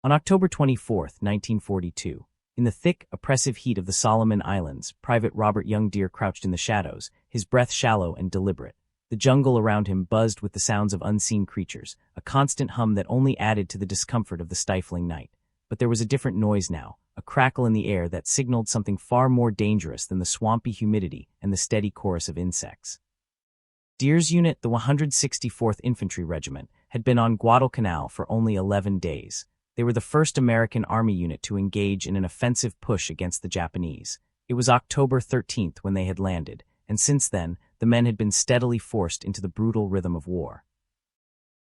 On October 24, 1942, in the thick, oppressive heat of the Solomon Islands, Private Robert Young Deer crouched in the shadows, his breath shallow and deliberate. The jungle around him buzzed with the sounds of unseen creatures, a constant hum that only added to the discomfort of the stifling night. But there was a different noise now, a crackle in the air that signaled something far more dangerous than the swampy humidity and the steady chorus of insects. Deer's unit, the 164th Infantry Regiment, had been on Guadalcanal for only 11 days. They were the first American Army unit to engage in an offensive push against the Japanese. It was October 13th when they had landed, and since then, the men had been steadily forced into the brutal rhythm of war.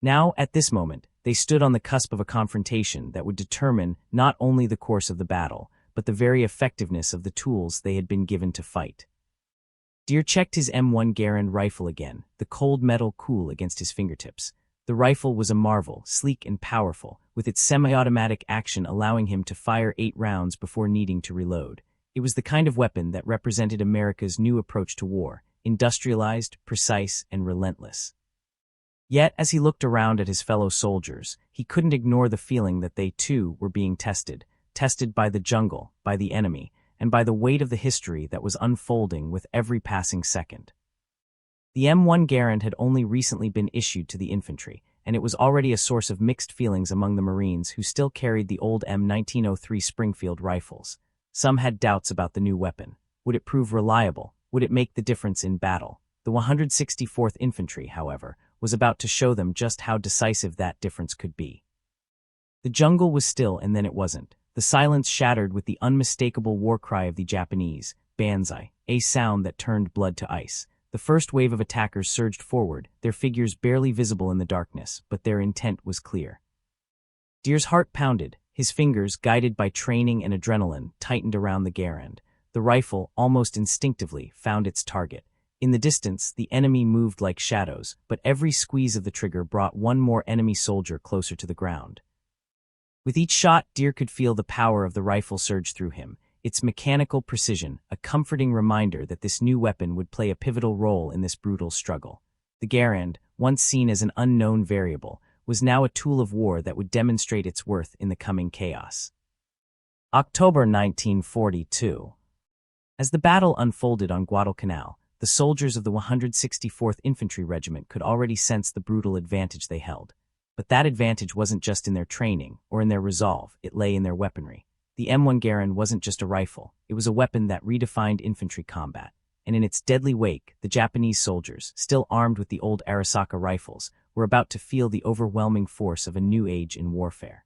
Now, at this moment, they stood on the cusp of a confrontation that would determine not only the course of the battle, but the very effectiveness of the tools they had been given to fight. Deer checked his M1 Garand rifle again, the cold metal cool against his fingertips. The rifle was a marvel, sleek and powerful, with its semi-automatic action allowing him to fire 8 rounds before needing to reload. It was the kind of weapon that represented America's new approach to war, industrialized, precise, and relentless. Yet, as he looked around at his fellow soldiers, he couldn't ignore the feeling that they too were being tested by the jungle, by the enemy, and by the weight of the history that was unfolding with every passing second. The M1 Garand had only recently been issued to the infantry, and it was already a source of mixed feelings among the Marines who still carried the old M1903 Springfield rifles. Some had doubts about the new weapon. Would it prove reliable? Would it make the difference in battle? The 164th Infantry, however, was about to show them just how decisive that difference could be. The jungle was still, and then it wasn't. The silence shattered with the unmistakable war cry of the Japanese, Banzai, a sound that turned blood to ice. The first wave of attackers surged forward, their figures barely visible in the darkness, but their intent was clear. Deer's heart pounded, his fingers, guided by training and adrenaline, tightened around the Garand. The rifle, almost instinctively, found its target. In the distance, the enemy moved like shadows, but every squeeze of the trigger brought one more enemy soldier closer to the ground. With each shot, Deer could feel the power of the rifle surge through him, its mechanical precision, a comforting reminder that this new weapon would play a pivotal role in this brutal struggle. The Garand, once seen as an unknown variable, was now a tool of war that would demonstrate its worth in the coming chaos. October 1942. As the battle unfolded on Guadalcanal, the soldiers of the 164th Infantry Regiment could already sense the brutal advantage they held. But that advantage wasn't just in their training or in their resolve, it lay in their weaponry. The M1 Garand wasn't just a rifle, it was a weapon that redefined infantry combat. And in its deadly wake, the Japanese soldiers, still armed with the old Arisaka rifles, were about to feel the overwhelming force of a new age in warfare.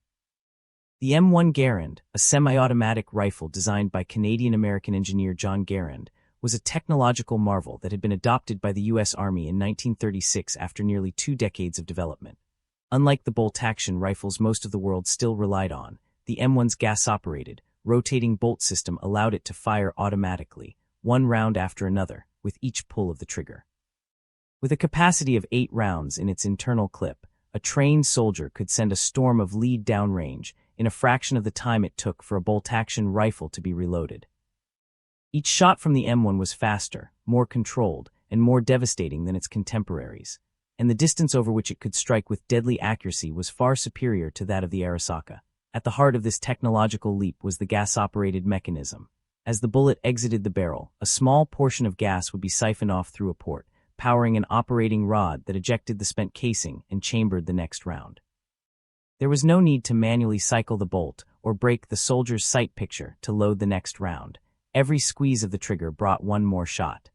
The M1 Garand, a semi-automatic rifle designed by Canadian-American engineer John Garand, was a technological marvel that had been adopted by the U.S. Army in 1936 after nearly 2 decades of development. Unlike the bolt-action rifles most of the world still relied on, the M1's gas-operated, rotating bolt system allowed it to fire automatically, one round after another, with each pull of the trigger. With a capacity of 8 rounds in its internal clip, a trained soldier could send a storm of lead downrange in a fraction of the time it took for a bolt-action rifle to be reloaded. Each shot from the M1 was faster, more controlled, and more devastating than its contemporaries, and the distance over which it could strike with deadly accuracy was far superior to that of the Arisaka. At the heart of this technological leap was the gas-operated mechanism. As the bullet exited the barrel, a small portion of gas would be siphoned off through a port, powering an operating rod that ejected the spent casing and chambered the next round. There was no need to manually cycle the bolt or break the soldier's sight picture to load the next round. Every squeeze of the trigger brought one more shot.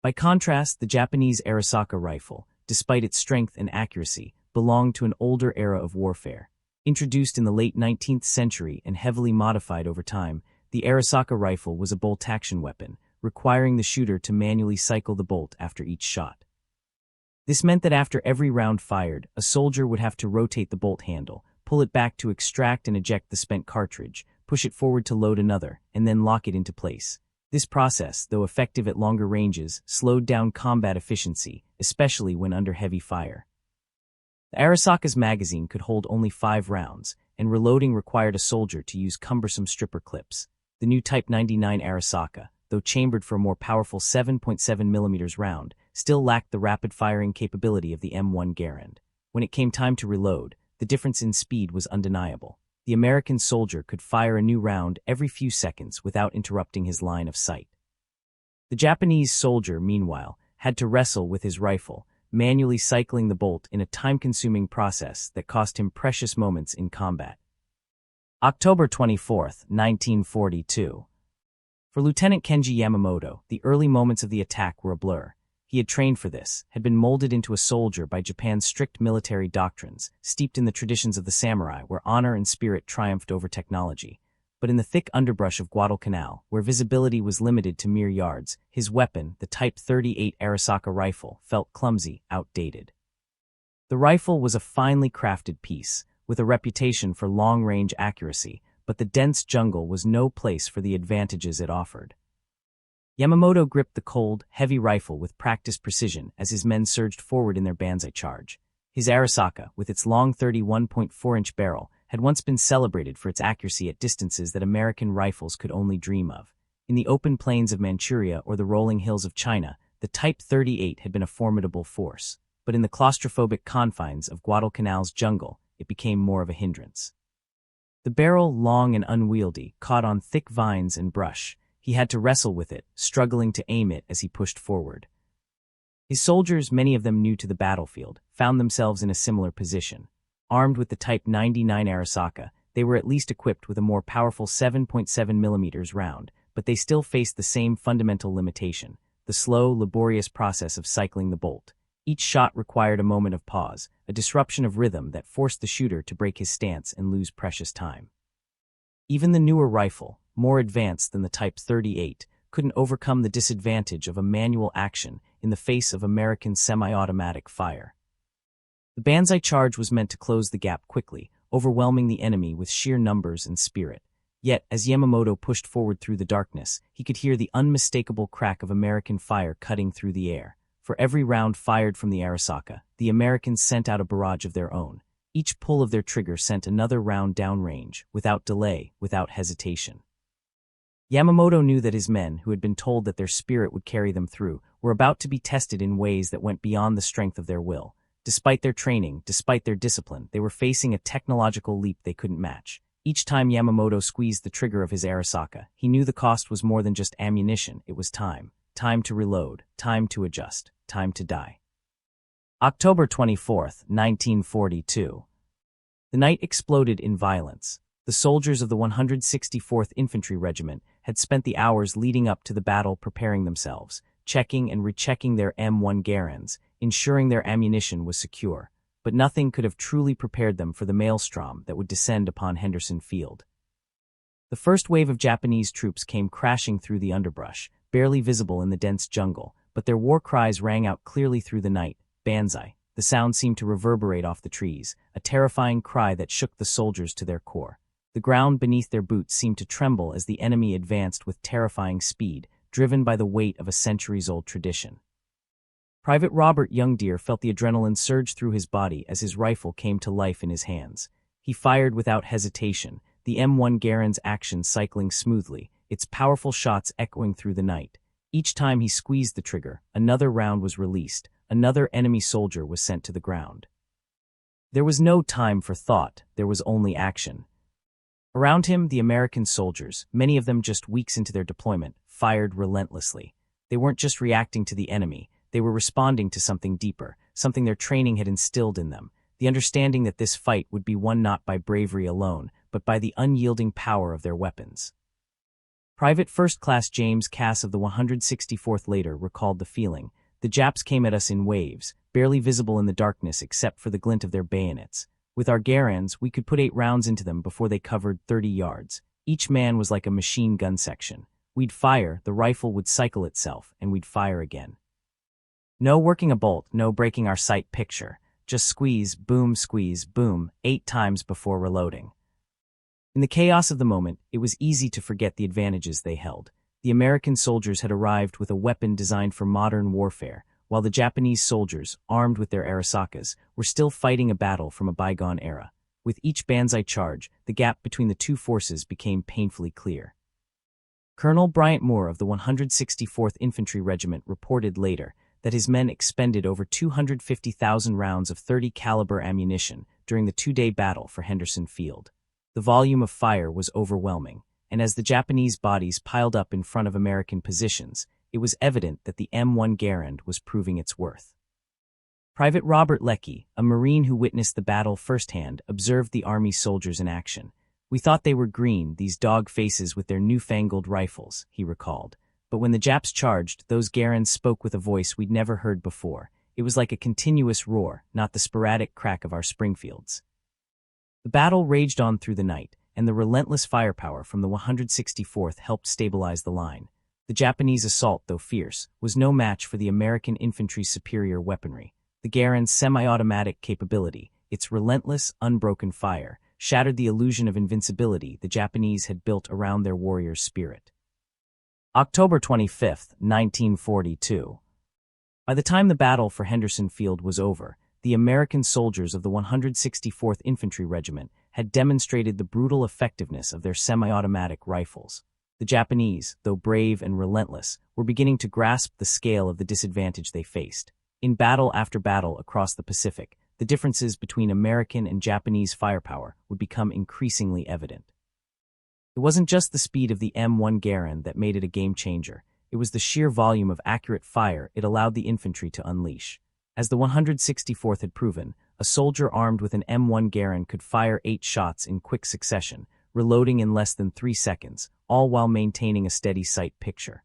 By contrast, the Japanese Arisaka rifle, despite its strength and accuracy, belonged to an older era of warfare. Introduced in the late 19th century and heavily modified over time, the Arisaka rifle was a bolt-action weapon, requiring the shooter to manually cycle the bolt after each shot. This meant that after every round fired, a soldier would have to rotate the bolt handle, pull it back to extract and eject the spent cartridge, push it forward to load another, and then lock it into place. This process, though effective at longer ranges, slowed down combat efficiency, especially when under heavy fire. The Arisaka's magazine could hold only 5 rounds, and reloading required a soldier to use cumbersome stripper clips. The new Type 99 Arisaka, though chambered for a more powerful 7.7mm round, still lacked the rapid-firing capability of the M1 Garand. When it came time to reload, the difference in speed was undeniable. The American soldier could fire a new round every few seconds without interrupting his line of sight. The Japanese soldier, meanwhile, had to wrestle with his rifle, manually cycling the bolt in a time-consuming process that cost him precious moments in combat. October 24, 1942. For Lieutenant Kenji Yamamoto, the early moments of the attack were a blur. He had trained for this, had been molded into a soldier by Japan's strict military doctrines, steeped in the traditions of the samurai where honor and spirit triumphed over technology. But in the thick underbrush of Guadalcanal, where visibility was limited to mere yards, his weapon, the Type 38 Arisaka rifle, felt clumsy, outdated. The rifle was a finely crafted piece, with a reputation for long-range accuracy, but the dense jungle was no place for the advantages it offered. Yamamoto gripped the cold, heavy rifle with practiced precision as his men surged forward in their banzai charge. His Arisaka, with its long 31.4-inch barrel, had once been celebrated for its accuracy at distances that American rifles could only dream of. In the open plains of Manchuria or the rolling hills of China, the Type 38 had been a formidable force, but in the claustrophobic confines of Guadalcanal's jungle, it became more of a hindrance. The barrel, long and unwieldy, caught on thick vines and brush. He had to wrestle with it, struggling to aim it as he pushed forward. His soldiers, many of them new to the battlefield, found themselves in a similar position. Armed with the Type 99 Arisaka, they were at least equipped with a more powerful 7.7 mm round, but they still faced the same fundamental limitation, the slow, laborious process of cycling the bolt. Each shot required a moment of pause, a disruption of rhythm that forced the shooter to break his stance and lose precious time. Even the newer rifle, more advanced than the Type 38, couldn't overcome the disadvantage of a manual action in the face of American semi-automatic fire. The banzai charge was meant to close the gap quickly, overwhelming the enemy with sheer numbers and spirit. Yet, as Yamamoto pushed forward through the darkness, he could hear the unmistakable crack of American fire cutting through the air. For every round fired from the Arisaka, the Americans sent out a barrage of their own. Each pull of their trigger sent another round downrange, without delay, without hesitation. Yamamoto knew that his men, who had been told that their spirit would carry them through, were about to be tested in ways that went beyond the strength of their will. Despite their training, despite their discipline, they were facing a technological leap they couldn't match. Each time Yamamoto squeezed the trigger of his Arisaka, he knew the cost was more than just ammunition, it was time. Time to reload, time to adjust, time to die. October 24, 1942. The night exploded in violence. The soldiers of the 164th Infantry Regiment had spent the hours leading up to the battle preparing themselves, checking and rechecking their M1 Garands, ensuring their ammunition was secure, but nothing could have truly prepared them for the maelstrom that would descend upon Henderson Field. The first wave of Japanese troops came crashing through the underbrush, barely visible in the dense jungle, but their war cries rang out clearly through the night, banzai. The sound seemed to reverberate off the trees, a terrifying cry that shook the soldiers to their core. The ground beneath their boots seemed to tremble as the enemy advanced with terrifying speed, driven by the weight of a centuries-old tradition. Private Robert Youngdeer felt the adrenaline surge through his body as his rifle came to life in his hands. He fired without hesitation, the M1 Garand's action cycling smoothly, its powerful shots echoing through the night. Each time he squeezed the trigger, another round was released, another enemy soldier was sent to the ground. There was no time for thought, there was only action. Around him, the American soldiers, many of them just weeks into their deployment, fired relentlessly. They weren't just reacting to the enemy, they were responding to something deeper, something their training had instilled in them, the understanding that this fight would be won not by bravery alone, but by the unyielding power of their weapons. Private First Class James Cass of the 164th later recalled the feeling. The Japs came at us in waves, barely visible in the darkness except for the glint of their bayonets. With our Garands, we could put 8 rounds into them before they covered 30 yards. Each man was like a machine gun section. We'd fire, the rifle would cycle itself, and we'd fire again. No working a bolt, no breaking our sight picture. Just squeeze, boom, 8 times before reloading. In the chaos of the moment, it was easy to forget the advantages they held. The American soldiers had arrived with a weapon designed for modern warfare, while the Japanese soldiers, armed with their Arisakas, were still fighting a battle from a bygone era. With each banzai charge, the gap between the two forces became painfully clear. Colonel Bryant Moore of the 164th Infantry Regiment reported later that his men expended over 250,000 rounds of .30 caliber ammunition during the 2-day battle for Henderson Field. The volume of fire was overwhelming, and as the Japanese bodies piled up in front of American positions, it was evident that the M1 Garand was proving its worth. Private Robert Leckie, a Marine who witnessed the battle firsthand, observed the Army soldiers in action. "We thought they were green, these dog faces with their newfangled rifles," he recalled. "But when the Japs charged, those Garands spoke with a voice we'd never heard before. It was like a continuous roar, not the sporadic crack of our Springfields." The battle raged on through the night, and the relentless firepower from the 164th helped stabilize the line. The Japanese assault, though fierce, was no match for the American infantry's superior weaponry. The Garand's semi-automatic capability, its relentless, unbroken fire, shattered the illusion of invincibility the Japanese had built around their warrior's spirit. October 25, 1942. By the time the battle for Henderson Field was over, the American soldiers of the 164th Infantry Regiment had demonstrated the brutal effectiveness of their semi-automatic rifles. The Japanese, though brave and relentless, were beginning to grasp the scale of the disadvantage they faced. In battle after battle across the Pacific, the differences between American and Japanese firepower would become increasingly evident. It wasn't just the speed of the M1 Garand that made it a game-changer. It was the sheer volume of accurate fire it allowed the infantry to unleash. As the 164th had proven, a soldier armed with an M1 Garand could fire 8 shots in quick succession, reloading in less than 3 seconds, all while maintaining a steady sight picture.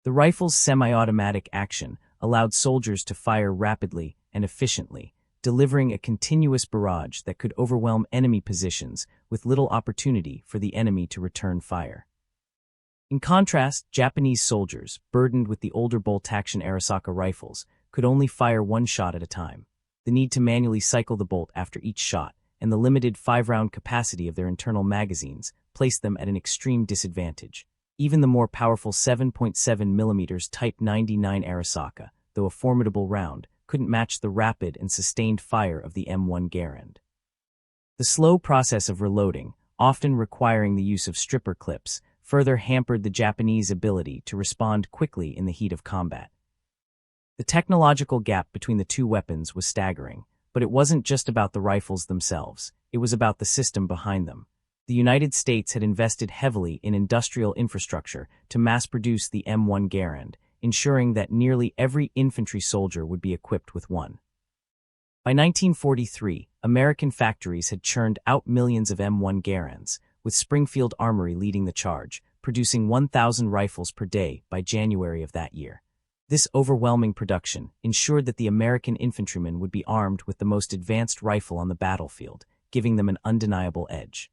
The rifle's semi-automatic action allowed soldiers to fire rapidly and efficiently, delivering a continuous barrage that could overwhelm enemy positions with little opportunity for the enemy to return fire. In contrast, Japanese soldiers, burdened with the older bolt-action Arisaka rifles, could only fire 1 shot at a time. The need to manually cycle the bolt after each shot and the limited 5-round capacity of their internal magazines placed them at an extreme disadvantage. Even the more powerful 7.7mm Type 99 Arisaka, though a formidable round, couldn't match the rapid and sustained fire of the M1 Garand. The slow process of reloading, often requiring the use of stripper clips, further hampered the Japanese ability to respond quickly in the heat of combat. The technological gap between the two weapons was staggering, but it wasn't just about the rifles themselves, it was about the system behind them. The United States had invested heavily in industrial infrastructure to mass-produce the M1 Garand, ensuring that nearly every infantry soldier would be equipped with one. By 1943, American factories had churned out millions of M1 Garands, with Springfield Armory leading the charge, producing 1,000 rifles per day by January of that year. This overwhelming production ensured that the American infantrymen would be armed with the most advanced rifle on the battlefield, giving them an undeniable edge.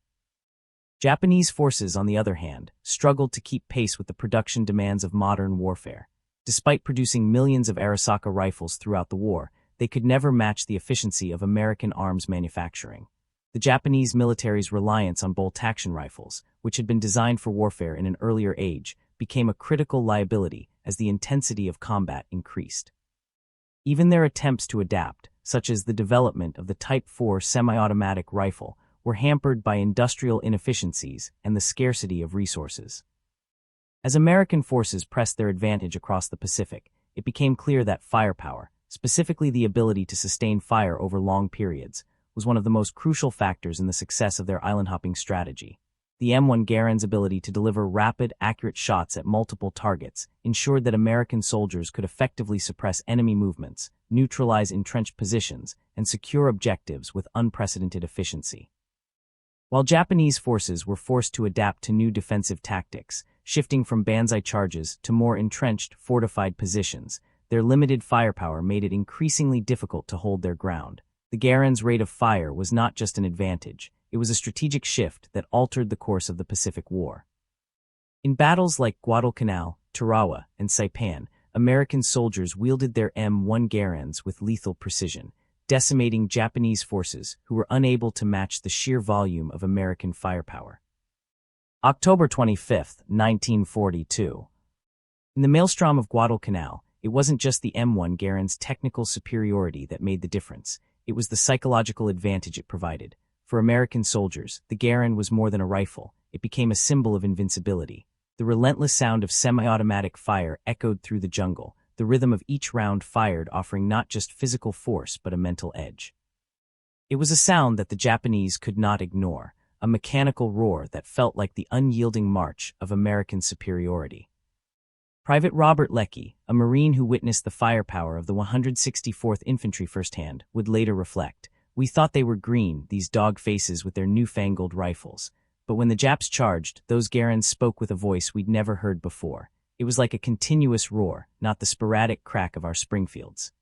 Japanese forces, on the other hand, struggled to keep pace with the production demands of modern warfare. Despite producing millions of Arisaka rifles throughout the war, they could never match the efficiency of American arms manufacturing. The Japanese military's reliance on bolt-action rifles, which had been designed for warfare in an earlier age, became a critical liability as the intensity of combat increased. Even their attempts to adapt, such as the development of the Type 4 semi-automatic rifle, were hampered by industrial inefficiencies and the scarcity of resources. As American forces pressed their advantage across the Pacific, it became clear that firepower, specifically the ability to sustain fire over long periods, was one of the most crucial factors in the success of their island-hopping strategy. The M1 Garand's ability to deliver rapid, accurate shots at multiple targets ensured that American soldiers could effectively suppress enemy movements, neutralize entrenched positions, and secure objectives with unprecedented efficiency. While Japanese forces were forced to adapt to new defensive tactics, shifting from banzai charges to more entrenched, fortified positions, their limited firepower made it increasingly difficult to hold their ground. The Garand's rate of fire was not just an advantage, it was a strategic shift that altered the course of the Pacific War. In battles like Guadalcanal, Tarawa, and Saipan, American soldiers wielded their M1 Garands with lethal precision, decimating Japanese forces who were unable to match the sheer volume of American firepower. October 25, 1942. In the maelstrom of Guadalcanal, it wasn't just the M1 Garand's technical superiority that made the difference, it was the psychological advantage it provided. For American soldiers, the Garand was more than a rifle, it became a symbol of invincibility. The relentless sound of semi-automatic fire echoed through the jungle, the rhythm of each round fired offering not just physical force but a mental edge. It was a sound that the Japanese could not ignore, a mechanical roar that felt like the unyielding march of American superiority. Private Robert Leckie, a Marine who witnessed the firepower of the 164th Infantry firsthand, would later reflect, "We thought they were green, these dog faces with their newfangled rifles. But when the Japs charged, those Garands spoke with a voice we'd never heard before. It was like a continuous roar, not the sporadic crack of our Springfields."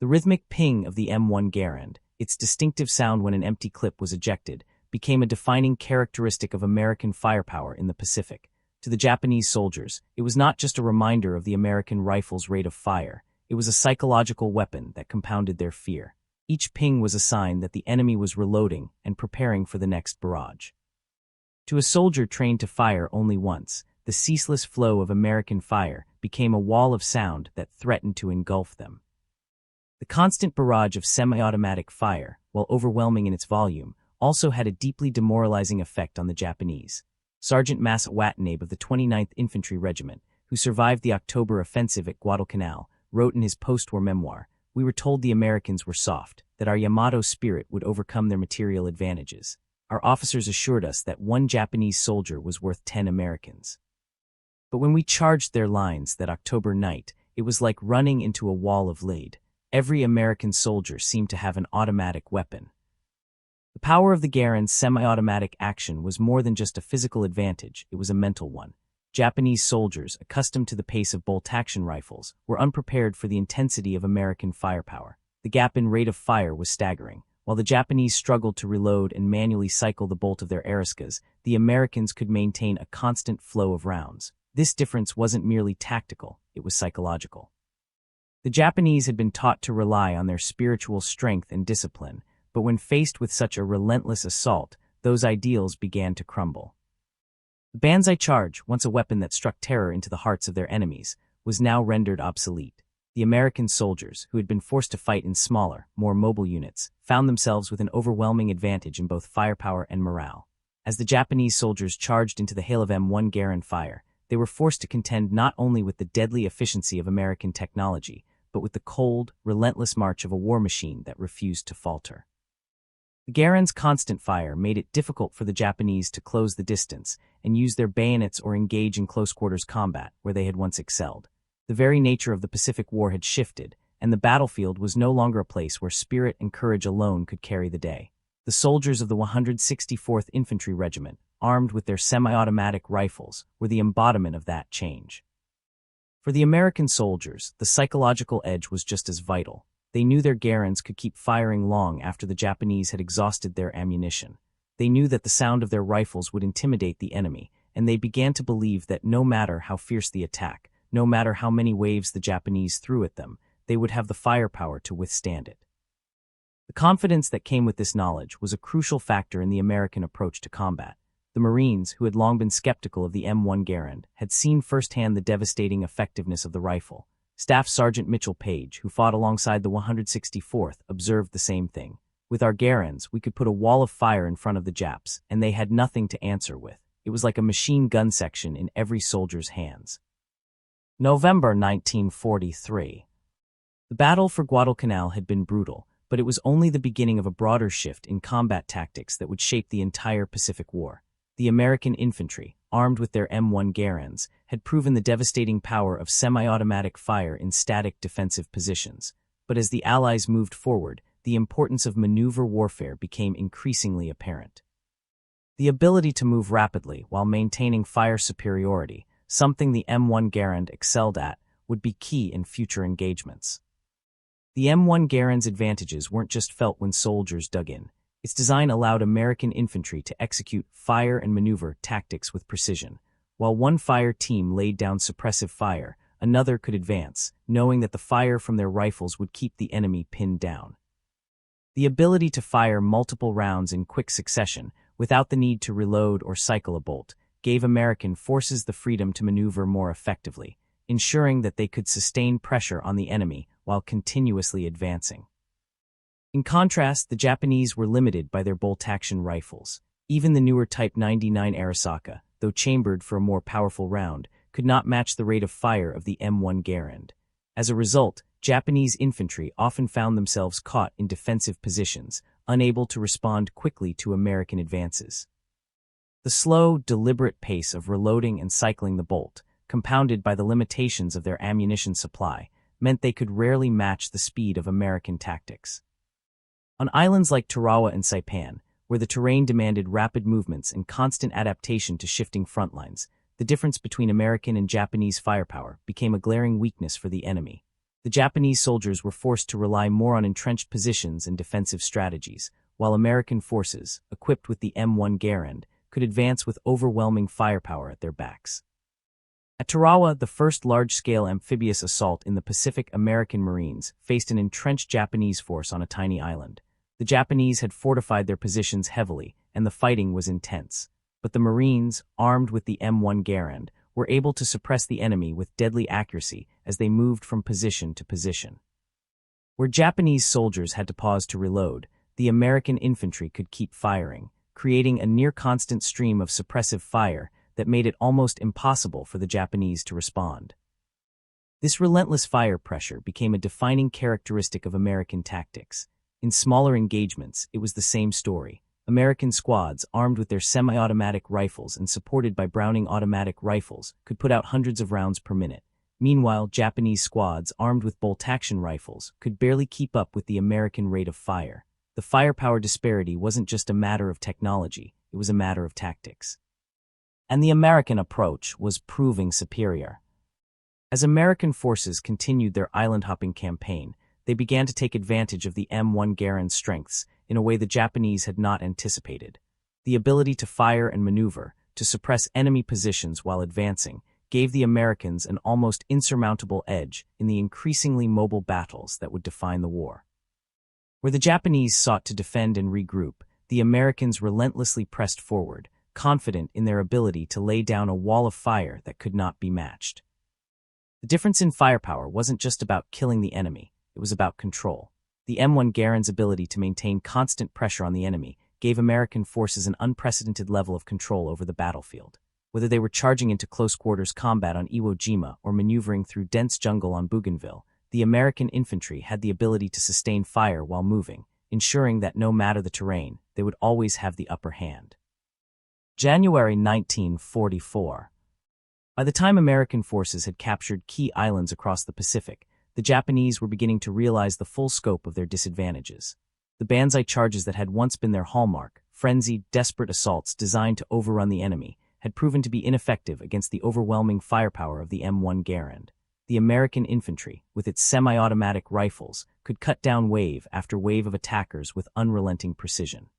The rhythmic ping of the M1 Garand, its distinctive sound when an empty clip was ejected, became a defining characteristic of American firepower in the Pacific. To the Japanese soldiers, it was not just a reminder of the American rifle's rate of fire, it was a psychological weapon that compounded their fear. Each ping was a sign that the enemy was reloading and preparing for the next barrage. To a soldier trained to fire only once, the ceaseless flow of American fire became a wall of sound that threatened to engulf them. The constant barrage of semi-automatic fire, while overwhelming in its volume, also had a deeply demoralizing effect on the Japanese. Sergeant Mas Watanabe of the 29th Infantry Regiment, who survived the October offensive at Guadalcanal, wrote in his post-war memoir, "We were told the Americans were soft, that our Yamato spirit would overcome their material advantages. Our officers assured us that one Japanese soldier was worth 10 Americans. But when we charged their lines that October night, it was like running into a wall of lead. Every American soldier seemed to have an automatic weapon." The power of the Garand's semi-automatic action was more than just a physical advantage, it was a mental one. Japanese soldiers, accustomed to the pace of bolt-action rifles, were unprepared for the intensity of American firepower. The gap in rate of fire was staggering. While the Japanese struggled to reload and manually cycle the bolt of their Arisacas, the Americans could maintain a constant flow of rounds. This difference wasn't merely tactical, it was psychological. The Japanese had been taught to rely on their spiritual strength and discipline, but when faced with such a relentless assault, those ideals began to crumble. The Banzai charge, once a weapon that struck terror into the hearts of their enemies, was now rendered obsolete. The American soldiers, who had been forced to fight in smaller, more mobile units, found themselves with an overwhelming advantage in both firepower and morale. As the Japanese soldiers charged into the hail of M1 Garand fire, they were forced to contend not only with the deadly efficiency of American technology, but with the cold, relentless march of a war machine that refused to falter. The Garand's constant fire made it difficult for the Japanese to close the distance and use their bayonets or engage in close-quarters combat, where they had once excelled. The very nature of the Pacific War had shifted, and the battlefield was no longer a place where spirit and courage alone could carry the day. The soldiers of the 164th Infantry Regiment, armed with their semi-automatic rifles, were the embodiment of that change. For the American soldiers, the psychological edge was just as vital. They knew their Garands could keep firing long after the Japanese had exhausted their ammunition. They knew that the sound of their rifles would intimidate the enemy, and they began to believe that no matter how fierce the attack, no matter how many waves the Japanese threw at them, they would have the firepower to withstand it. The confidence that came with this knowledge was a crucial factor in the American approach to combat. The Marines, who had long been skeptical of the M1 Garand, had seen firsthand the devastating effectiveness of the rifle. Staff Sergeant Mitchell Page, who fought alongside the 164th, observed the same thing. "With our Garands, we could put a wall of fire in front of the Japs, and they had nothing to answer with. It was like a machine gun section in every soldier's hands." November 1943. The battle for Guadalcanal had been brutal, but it was only the beginning of a broader shift in combat tactics that would shape the entire Pacific War. The American infantry, armed with their M1 Garands, had proven the devastating power of semi-automatic fire in static defensive positions. But as the Allies moved forward, the importance of maneuver warfare became increasingly apparent. The ability to move rapidly while maintaining fire superiority, something the M1 Garand excelled at, would be key in future engagements. The M1 Garand's advantages weren't just felt when soldiers dug in. Its design allowed American infantry to execute fire and maneuver tactics with precision. While one fire team laid down suppressive fire, another could advance, knowing that the fire from their rifles would keep the enemy pinned down. The ability to fire multiple rounds in quick succession, without the need to reload or cycle a bolt, gave American forces the freedom to maneuver more effectively, ensuring that they could sustain pressure on the enemy while continuously advancing. In contrast, the Japanese were limited by their bolt-action rifles. Even the newer Type 99 Arisaka, though chambered for a more powerful round, could not match the rate of fire of the M1 Garand. As a result, Japanese infantry often found themselves caught in defensive positions, unable to respond quickly to American advances. The slow, deliberate pace of reloading and cycling the bolt, compounded by the limitations of their ammunition supply, meant they could rarely match the speed of American tactics. On islands like Tarawa and Saipan, where the terrain demanded rapid movements and constant adaptation to shifting front lines, the difference between American and Japanese firepower became a glaring weakness for the enemy. The Japanese soldiers were forced to rely more on entrenched positions and defensive strategies, while American forces, equipped with the M1 Garand, could advance with overwhelming firepower at their backs. At Tarawa, the first large-scale amphibious assault in the Pacific, American Marines faced an entrenched Japanese force on a tiny island. The Japanese had fortified their positions heavily, and the fighting was intense. But the Marines, armed with the M1 Garand, were able to suppress the enemy with deadly accuracy as they moved from position to position. Where Japanese soldiers had to pause to reload, the American infantry could keep firing, creating a near-constant stream of suppressive fire that made it almost impossible for the Japanese to respond. This relentless fire pressure became a defining characteristic of American tactics. In smaller engagements, it was the same story. American squads, armed with their semi-automatic rifles and supported by Browning automatic rifles, could put out hundreds of rounds per minute. Meanwhile, Japanese squads, armed with bolt-action rifles, could barely keep up with the American rate of fire. The firepower disparity wasn't just a matter of technology, it was a matter of tactics. And the American approach was proving superior. As American forces continued their island-hopping campaign, they began to take advantage of the M1 Garand's strengths in a way the Japanese had not anticipated. The ability to fire and maneuver, to suppress enemy positions while advancing, gave the Americans an almost insurmountable edge in the increasingly mobile battles that would define the war. Where the Japanese sought to defend and regroup, the Americans relentlessly pressed forward, confident in their ability to lay down a wall of fire that could not be matched. The difference in firepower wasn't just about killing the enemy, it was about control. The M1 Garand's ability to maintain constant pressure on the enemy gave American forces an unprecedented level of control over the battlefield. Whether they were charging into close-quarters combat on Iwo Jima or maneuvering through dense jungle on Bougainville, the American infantry had the ability to sustain fire while moving, ensuring that no matter the terrain, they would always have the upper hand. January 1944. By the time American forces had captured key islands across the Pacific, the Japanese were beginning to realize the full scope of their disadvantages. The Banzai charges that had once been their hallmark, frenzied, desperate assaults designed to overrun the enemy, had proven to be ineffective against the overwhelming firepower of the M1 Garand. The American infantry, with its semi-automatic rifles, could cut down wave after wave of attackers with unrelenting precision.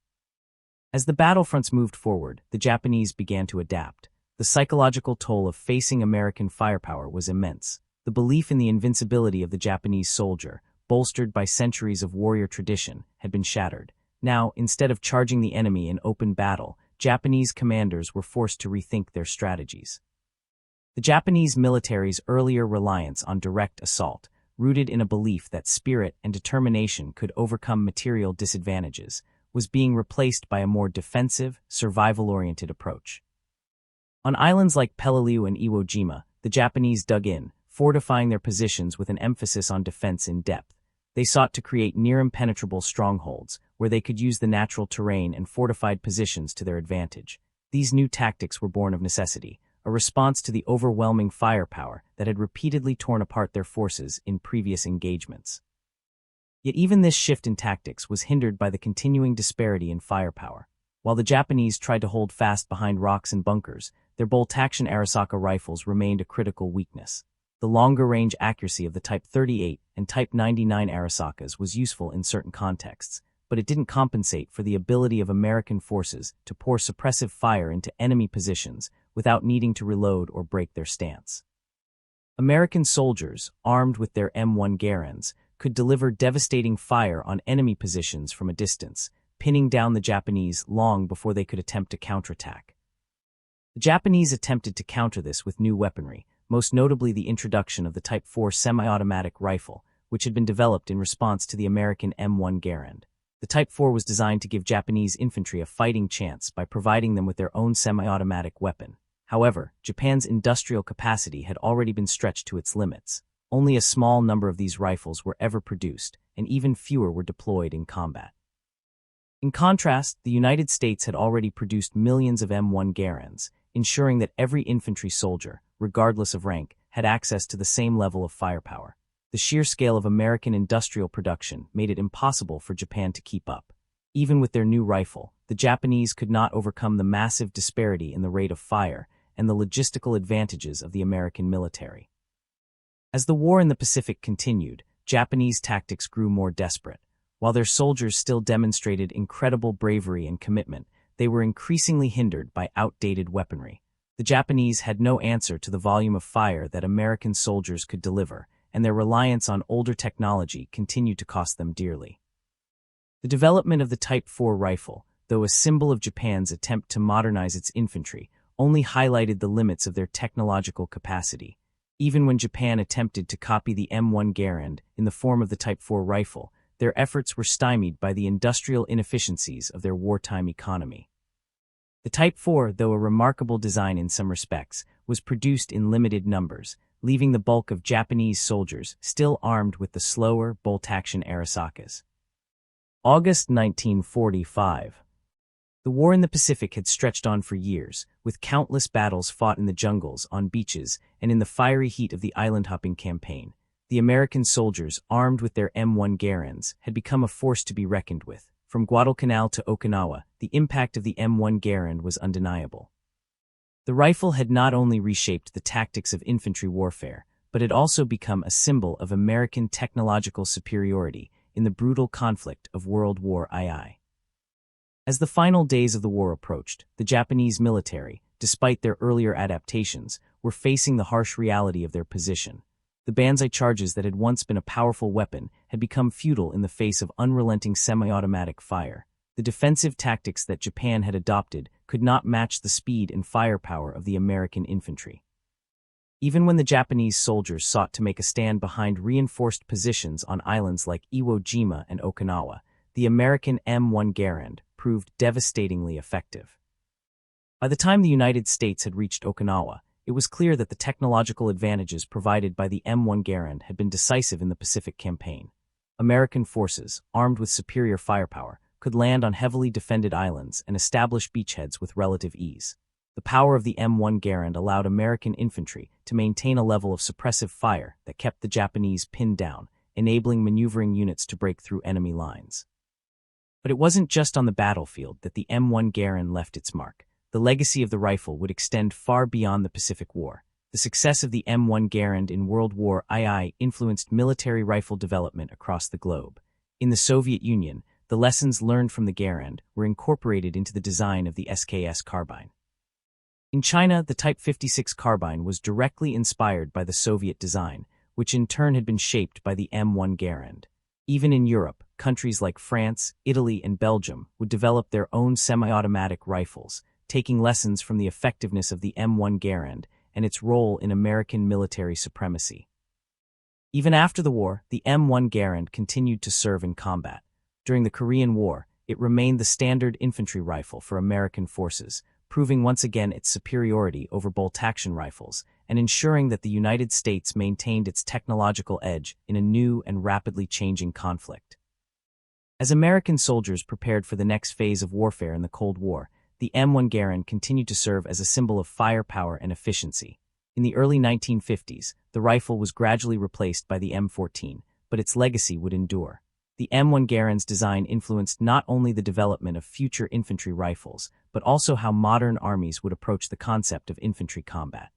As the battlefronts moved forward, the Japanese began to adapt. The psychological toll of facing American firepower was immense. The belief in the invincibility of the Japanese soldier, bolstered by centuries of warrior tradition, had been shattered. Now, instead of charging the enemy in open battle, Japanese commanders were forced to rethink their strategies. The Japanese military's earlier reliance on direct assault, rooted in a belief that spirit and determination could overcome material disadvantages, was being replaced by a more defensive, survival-oriented approach. On islands like Peleliu and Iwo Jima, the Japanese dug in, fortifying their positions with an emphasis on defense in depth. They sought to create near-impenetrable strongholds, where they could use the natural terrain and fortified positions to their advantage. These new tactics were born of necessity, a response to the overwhelming firepower that had repeatedly torn apart their forces in previous engagements. Yet even this shift in tactics was hindered by the continuing disparity in firepower. While the Japanese tried to hold fast behind rocks and bunkers, their bolt-action Arisaka rifles remained a critical weakness. The longer-range accuracy of the Type 38 and Type 99 Arisakas was useful in certain contexts, but it didn't compensate for the ability of American forces to pour suppressive fire into enemy positions without needing to reload or break their stance. American soldiers, armed with their M1 Garands, could deliver devastating fire on enemy positions from a distance, pinning down the Japanese long before they could attempt to counterattack. The Japanese attempted to counter this with new weaponry, most notably the introduction of the Type 4 semi-automatic rifle, which had been developed in response to the American M1 Garand. The Type 4 was designed to give Japanese infantry a fighting chance by providing them with their own semi-automatic weapon. However, Japan's industrial capacity had already been stretched to its limits. Only a small number of these rifles were ever produced, and even fewer were deployed in combat. In contrast, the United States had already produced millions of M1 Garands, ensuring that every infantry soldier, regardless of rank, had access to the same level of firepower. The sheer scale of American industrial production made it impossible for Japan to keep up. Even with their new rifle, the Japanese could not overcome the massive disparity in the rate of fire and the logistical advantages of the American military. As the war in the Pacific continued, Japanese tactics grew more desperate. While their soldiers still demonstrated incredible bravery and commitment, they were increasingly hindered by outdated weaponry. The Japanese had no answer to the volume of fire that American soldiers could deliver, and their reliance on older technology continued to cost them dearly. The development of the Type 4 rifle, though a symbol of Japan's attempt to modernize its infantry, only highlighted the limits of their technological capacity. Even when Japan attempted to copy the M1 Garand in the form of the Type 4 rifle, their efforts were stymied by the industrial inefficiencies of their wartime economy. The Type 4, though a remarkable design in some respects, was produced in limited numbers, leaving the bulk of Japanese soldiers still armed with the slower, bolt-action Arisakas. August 1945. The war in the Pacific had stretched on for years, with countless battles fought in the jungles, on beaches, and in the fiery heat of the island-hopping campaign. The American soldiers, armed with their M1 Garands, had become a force to be reckoned with. From Guadalcanal to Okinawa, the impact of the M1 Garand was undeniable. The rifle had not only reshaped the tactics of infantry warfare, but had also become a symbol of American technological superiority in the brutal conflict of World War II. As the final days of the war approached, the Japanese military, despite their earlier adaptations, were facing the harsh reality of their position. The banzai charges that had once been a powerful weapon had become futile in the face of unrelenting semi-automatic fire. The defensive tactics that Japan had adopted could not match the speed and firepower of the American infantry. Even when the Japanese soldiers sought to make a stand behind reinforced positions on islands like Iwo Jima and Okinawa, the American M1 Garand proved devastatingly effective. By the time the United States had reached Okinawa, it was clear that the technological advantages provided by the M1 Garand had been decisive in the Pacific campaign. American forces, armed with superior firepower, could land on heavily defended islands and establish beachheads with relative ease. The power of the M1 Garand allowed American infantry to maintain a level of suppressive fire that kept the Japanese pinned down, enabling maneuvering units to break through enemy lines. But it wasn't just on the battlefield that the M1 Garand left its mark. The legacy of the rifle would extend far beyond the Pacific War. The success of the M1 Garand in World War II influenced military rifle development across the globe. In the Soviet Union, the lessons learned from the Garand were incorporated into the design of the SKS carbine. In China, the Type 56 carbine was directly inspired by the Soviet design, which in turn had been shaped by the M1 Garand. Even in Europe, countries like France, Italy, and Belgium would develop their own semi-automatic rifles, taking lessons from the effectiveness of the M1 Garand and its role in American military supremacy. Even after the war, the M1 Garand continued to serve in combat. During the Korean War, it remained the standard infantry rifle for American forces, proving once again its superiority over bolt-action rifles and ensuring that the United States maintained its technological edge in a new and rapidly changing conflict. As American soldiers prepared for the next phase of warfare in the Cold War, the M1 Garand continued to serve as a symbol of firepower and efficiency. In the early 1950s, the rifle was gradually replaced by the M14, but its legacy would endure. The M1 Garand's design influenced not only the development of future infantry rifles, but also how modern armies would approach the concept of infantry combat.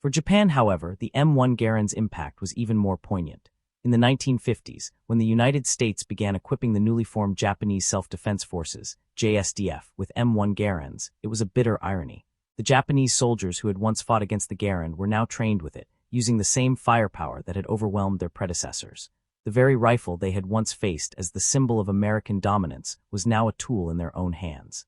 For Japan, however, the M1 Garand's impact was even more poignant. In the 1950s, when the United States began equipping the newly formed Japanese Self-Defense Forces, JSDF, with M1 Garands, it was a bitter irony. The Japanese soldiers who had once fought against the Garand were now trained with it, using the same firepower that had overwhelmed their predecessors. The very rifle they had once faced as the symbol of American dominance was now a tool in their own hands.